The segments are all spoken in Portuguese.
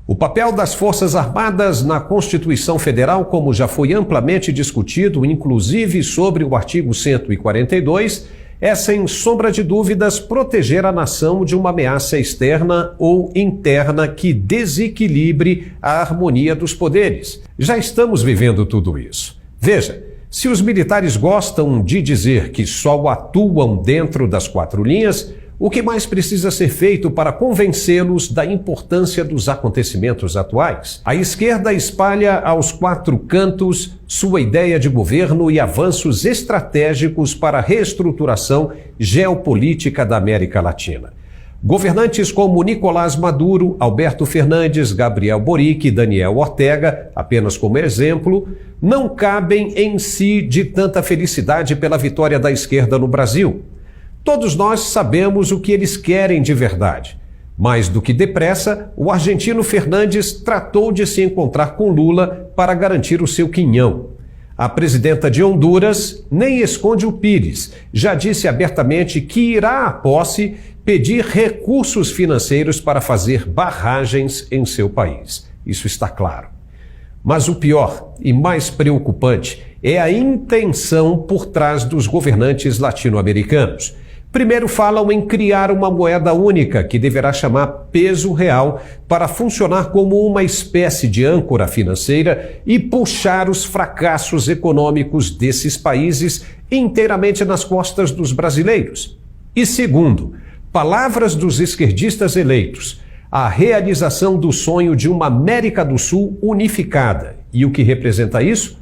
O papel das Forças Armadas na Constituição Federal, como já foi amplamente discutido, inclusive sobre o artigo 142, é, sem sombra de dúvidas, proteger a nação de uma ameaça externa ou interna que desequilibre a harmonia dos poderes. Já estamos vivendo tudo isso. Veja, se os militares gostam de dizer que só atuam dentro das quatro linhas, o que mais precisa ser feito para convencê-los da importância dos acontecimentos atuais? A esquerda espalha aos quatro cantos sua ideia de governo e avanços estratégicos para a reestruturação geopolítica da América Latina. Governantes como Nicolás Maduro, Alberto Fernandes, Gabriel Boric e Daniel Ortega, apenas como exemplo, não cabem em si de tanta felicidade pela vitória da esquerda no Brasil. Todos nós sabemos o que eles querem de verdade. Mais do que depressa, o argentino Fernandes tratou de se encontrar com Lula para garantir o seu quinhão. A presidenta de Honduras nem esconde o pires. Já disse abertamente que irá à posse pedir recursos financeiros para fazer barragens em seu país. Isso está claro. Mas o pior e mais preocupante é a intenção por trás dos governantes latino-americanos. Primeiro falam em criar uma moeda única que deverá chamar peso real para funcionar como uma espécie de âncora financeira e puxar os fracassos econômicos desses países inteiramente nas costas dos brasileiros. E segundo, palavras dos esquerdistas eleitos, a realização do sonho de uma América do Sul unificada. E o que representa isso?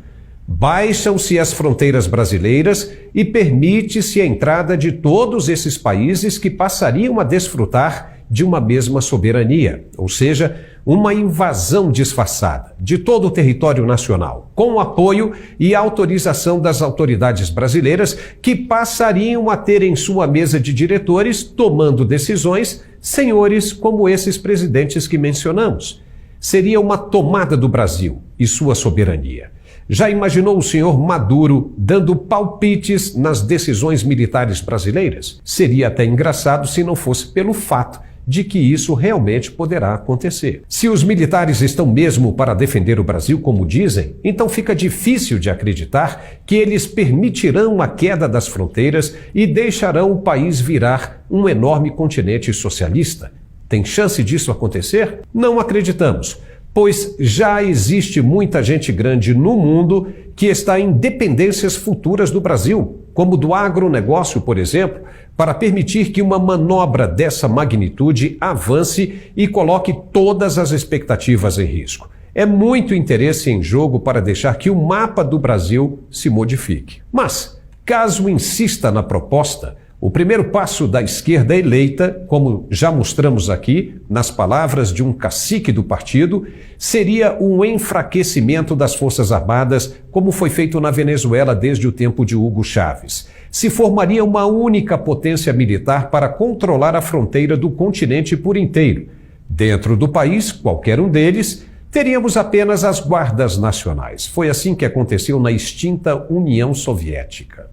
Baixam-se as fronteiras brasileiras e permite-se a entrada de todos esses países que passariam a desfrutar de uma mesma soberania, ou seja, uma invasão disfarçada de todo o território nacional, com o apoio e autorização das autoridades brasileiras que passariam a ter em sua mesa de diretores, tomando decisões, senhores como esses presidentes que mencionamos. Seria uma tomada do Brasil e sua soberania. Já imaginou o senhor Maduro dando palpites nas decisões militares brasileiras? Seria até engraçado se não fosse pelo fato de que isso realmente poderá acontecer. Se os militares estão mesmo para defender o Brasil, como dizem, então fica difícil de acreditar que eles permitirão a queda das fronteiras e deixarão o país virar um enorme continente socialista. Tem chance disso acontecer? Não acreditamos. Pois já existe muita gente grande no mundo que está em dependências futuras do Brasil, como do agronegócio, por exemplo, para permitir que uma manobra dessa magnitude avance e coloque todas as expectativas em risco. É muito interesse em jogo para deixar que o mapa do Brasil se modifique. Mas, caso insista na proposta, o primeiro passo da esquerda eleita, como já mostramos aqui, nas palavras de um cacique do partido, seria um enfraquecimento das Forças Armadas, como foi feito na Venezuela desde o tempo de Hugo Chávez. Se formaria uma única potência militar para controlar a fronteira do continente por inteiro. Dentro do país, qualquer um deles, teríamos apenas as guardas nacionais. Foi assim que aconteceu na extinta União Soviética.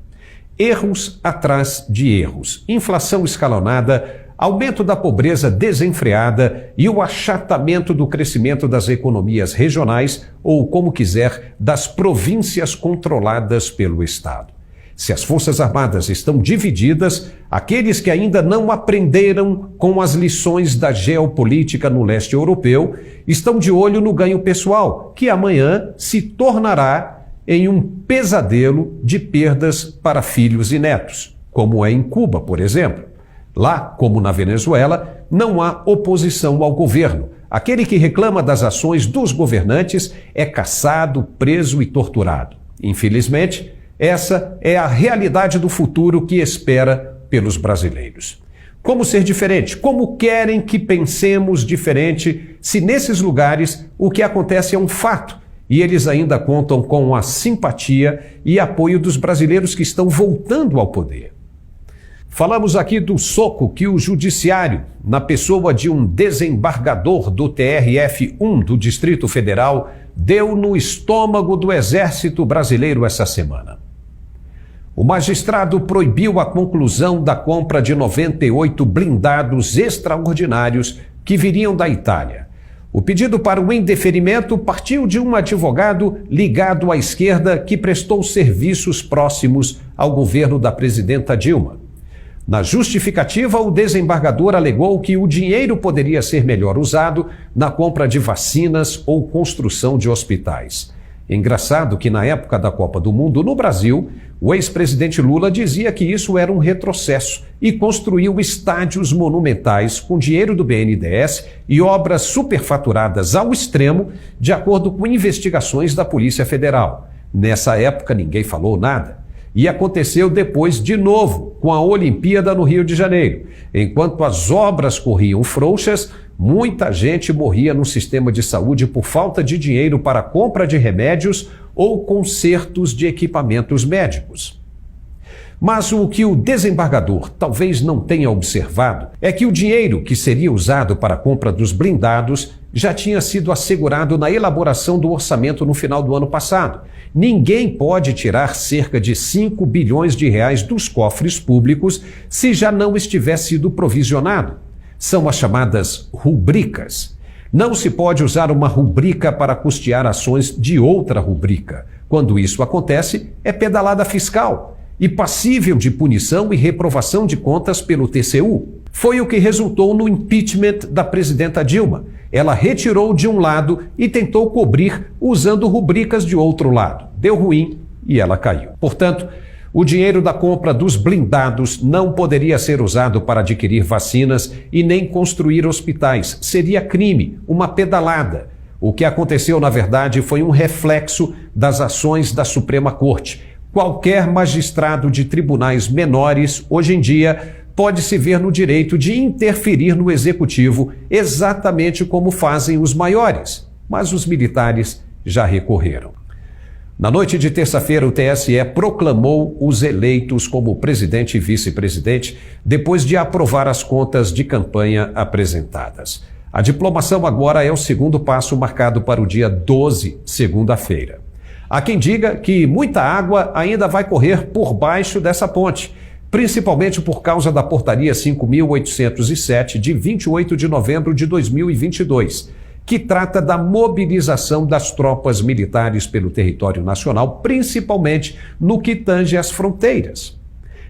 Erros atrás de erros, inflação escalonada, aumento da pobreza desenfreada e o achatamento do crescimento das economias regionais, ou, como quiser, das províncias controladas pelo Estado. Se as Forças Armadas estão divididas, aqueles que ainda não aprenderam com as lições da geopolítica no leste europeu estão de olho no ganho pessoal, que amanhã se tornará em um pesadelo de perdas para filhos e netos, como é em Cuba, por exemplo. Lá, como na Venezuela, não há oposição ao governo. Aquele que reclama das ações dos governantes é caçado, preso e torturado. Infelizmente, essa é a realidade do futuro que espera pelos brasileiros. Como ser diferente? Como querem que pensemos diferente se nesses lugares o que acontece é um fato? E eles ainda contam com a simpatia e apoio dos brasileiros que estão voltando ao poder. Falamos aqui do soco que o judiciário, na pessoa de um desembargador do TRF-1 do Distrito Federal, deu no estômago do Exército Brasileiro essa semana. O magistrado proibiu a conclusão da compra de 98 blindados extraordinários que viriam da Itália. O pedido para o indeferimento partiu de um advogado ligado à esquerda que prestou serviços próximos ao governo da presidenta Dilma. Na justificativa, o desembargador alegou que o dinheiro poderia ser melhor usado na compra de vacinas ou construção de hospitais. Engraçado que na época da Copa do Mundo no Brasil, o ex-presidente Lula dizia que isso era um retrocesso e construiu estádios monumentais com dinheiro do BNDES e obras superfaturadas ao extremo, de acordo com investigações da Polícia Federal. Nessa época ninguém falou nada. E aconteceu depois de novo, com a Olimpíada no Rio de Janeiro. Enquanto as obras corriam frouxas, muita gente morria no sistema de saúde por falta de dinheiro para a compra de remédios ou consertos de equipamentos médicos. Mas o que o desembargador talvez não tenha observado é que o dinheiro que seria usado para a compra dos blindados já tinha sido assegurado na elaboração do orçamento no final do ano passado. Ninguém pode tirar cerca de 5 bilhões de reais dos cofres públicos se já não estiver sido provisionado. São as chamadas rubricas. Não se pode usar uma rubrica para custear ações de outra rubrica. Quando isso acontece, é pedalada fiscal e passível de punição e reprovação de contas pelo TCU. Foi o que resultou no impeachment da presidenta Dilma. Ela retirou de um lado e tentou cobrir usando rubricas de outro lado. Deu ruim e ela caiu. Portanto, o dinheiro da compra dos blindados não poderia ser usado para adquirir vacinas e nem construir hospitais. Seria crime, uma pedalada. O que aconteceu, na verdade, foi um reflexo das ações da Suprema Corte. Qualquer magistrado de tribunais menores, hoje em dia, pode se ver no direito de interferir no executivo, exatamente como fazem os maiores. Mas os militares já recorreram. Na noite de terça-feira, o TSE proclamou os eleitos como presidente e vice-presidente, depois de aprovar as contas de campanha apresentadas. A diplomação agora é o segundo passo marcado para o dia 12, segunda-feira. Há quem diga que muita água ainda vai correr por baixo dessa ponte, principalmente por causa da Portaria 5.807, de 28 de novembro de 2022, que trata da mobilização das tropas militares pelo território nacional, principalmente no que tange às fronteiras.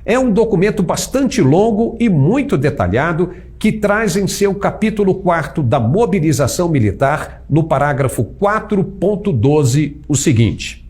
É um documento bastante longo e muito detalhado que traz em seu capítulo 4 da mobilização militar, no parágrafo 4.12, o seguinte: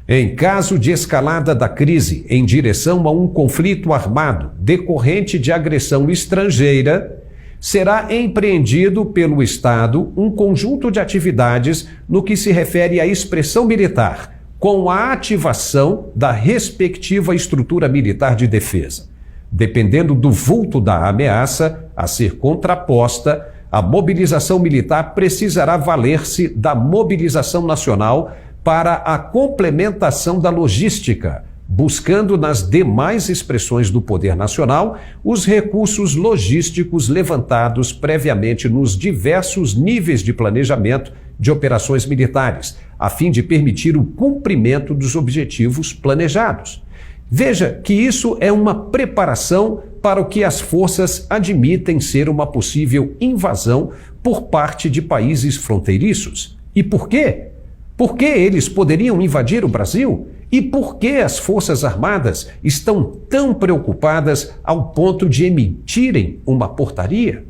em caso de escalada da crise em direção a um conflito armado decorrente de agressão estrangeira, será empreendido pelo Estado um conjunto de atividades no que se refere à expressão militar, com a ativação da respectiva estrutura militar de defesa. Dependendo do vulto da ameaça a ser contraposta, a mobilização militar precisará valer-se da mobilização nacional para a complementação da logística, buscando nas demais expressões do poder nacional os recursos logísticos levantados previamente nos diversos níveis de planejamento de operações militares, a fim de permitir o cumprimento dos objetivos planejados. Veja que isso é uma preparação para o que as forças admitem ser uma possível invasão por parte de países fronteiriços. E por quê? Por que eles poderiam invadir o Brasil? E por que as Forças Armadas estão tão preocupadas ao ponto de emitirem uma portaria?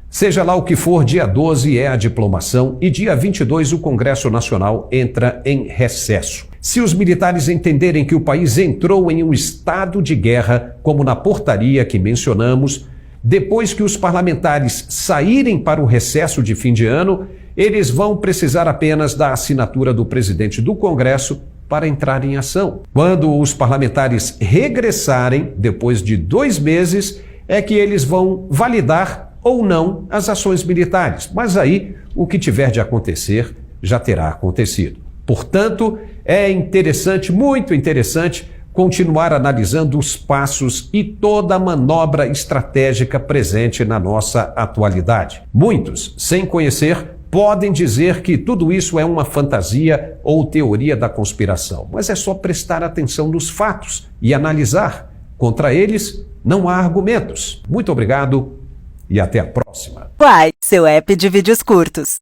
Seja lá o que for, dia 12 é a diplomação e dia 22 o Congresso Nacional entra em recesso. Se os militares entenderem que o país entrou em um estado de guerra, como na portaria que mencionamos, depois que os parlamentares saírem para o recesso de fim de ano, eles vão precisar apenas da assinatura do presidente do Congresso para entrar em ação. Quando os parlamentares regressarem, depois de 2 meses, é que eles vão validar ou não as ações militares. Mas aí, o que tiver de acontecer, já terá acontecido. Portanto, é interessante, muito interessante, continuar analisando os passos e toda a manobra estratégica presente na nossa atualidade. Muitos, sem conhecer, podem dizer que tudo isso é uma fantasia ou teoria da conspiração, mas é só prestar atenção nos fatos e analisar. Contra eles, não há argumentos. Muito obrigado e até a próxima. Quai, seu app de vídeos curtos.